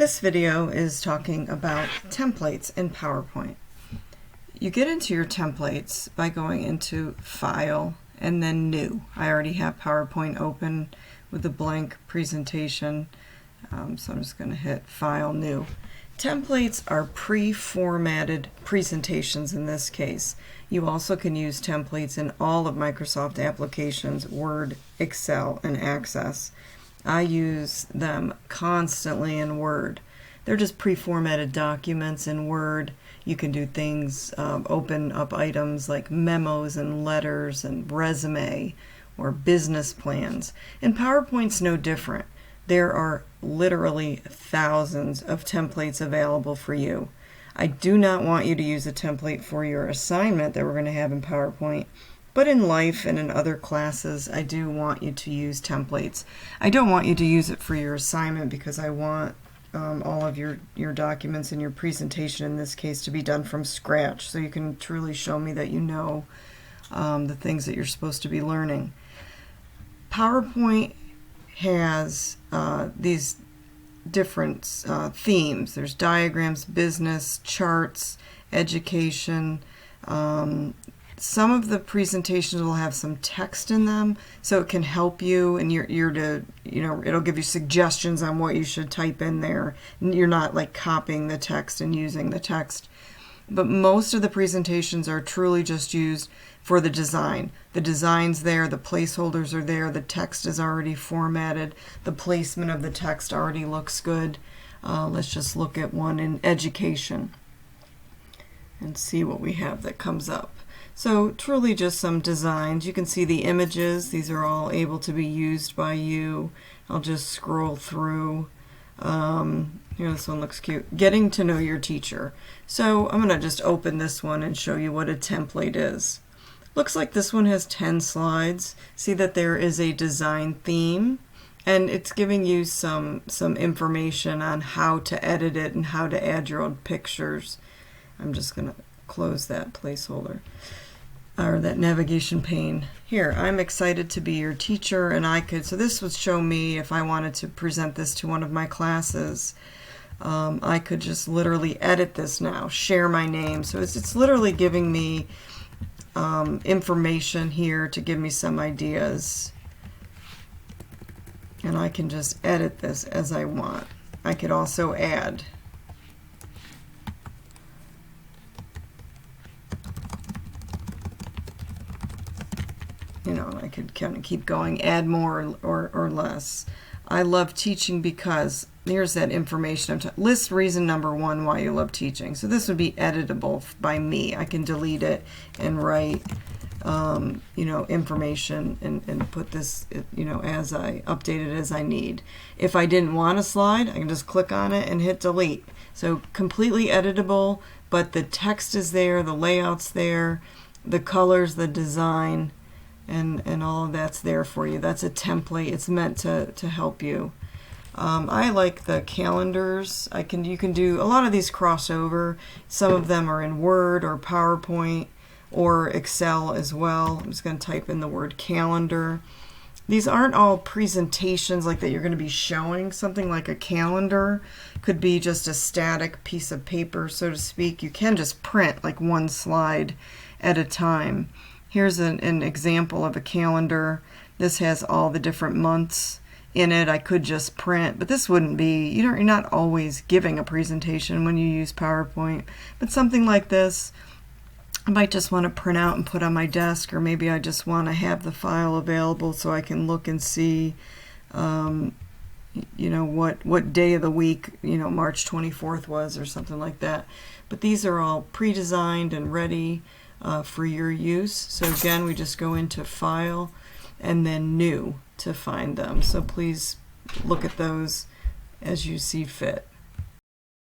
This video is talking about templates in PowerPoint. You get into your templates by going into File and then New. I already have PowerPoint open with a blank presentation, so I'm just going to hit File, New. Templates are pre-formatted presentations in this case. You also can use templates in all of Microsoft applications, Word, Excel, and Access. I use them constantly in Word. They're just pre-formatted documents in Word. You can do things, open up items like memos and letters and resume or business plans. And PowerPoint's no different. There are literally thousands of templates available for you. I do not want you to use a template for your assignment that we're going to have in PowerPoint. But in life and in other classes, I do want you to use templates. I don't want you to use it for your assignment because I want all of your documents and your presentation in this case to be done from scratch so you can truly show me that you know the things that you're supposed to be learning. PowerPoint has these different themes. There's diagrams, business, charts, education. Some of the presentations will have some text in them, so it can help you, and it'll give you suggestions on what you should type in there. You're not like copying the text and using the text. But most of the presentations are truly just used for the design. The design's there, the placeholders are there, the text is already formatted, the placement of the text already looks good. Let's just look at one in education and see what we have that comes up. So truly just some designs. You can see the images. These are all able to be used by you. I'll just scroll through. Here, this one looks cute. Getting to know your teacher. So I'm going to just open this one and show you what a template is. Looks like this one has 10 slides. See that there is a design theme, and it's giving you some information on how to edit it and how to add your own pictures. I'm just going to close that placeholder or that navigation pane. Here, I'm excited to be your teacher, and so this would show me if I wanted to present this to one of my classes. I could just literally edit this now, share my name. So it's literally giving me information here to give me some ideas. And I can just edit this as I want. I could also add. I could kind of keep going, add more or less. I love teaching because here's that information. List reason number 1 why you love teaching. So this would be editable by me. I can delete it and write, information and put this, as I update it as I need. If I didn't want a slide, I can just click on it and hit delete. So completely editable, but the text is there, the layout's there, the colors, the design, and all of that's there for you. That's a template. It's meant to help you. I like the calendars. You can do a lot of these crossover. Some of them are in Word or PowerPoint or Excel as well. I'm just going to type in the word calendar. These aren't all presentations like that you're going to be showing. Something like a calendar could be just a static piece of paper, so to speak. You can just print like one slide at a time. Here's an example of a calendar. This has all the different months in it. I could just print, but this wouldn't be, you're not always giving a presentation when you use PowerPoint. But something like this, I might just want to print out and put on my desk, or maybe I just want to have the file available so I can look and see, what day of the week, March 24th was, or something like that. But these are all pre-designed and ready for your use. So again, we just go into File and then New to find them. So please look at those as you see fit.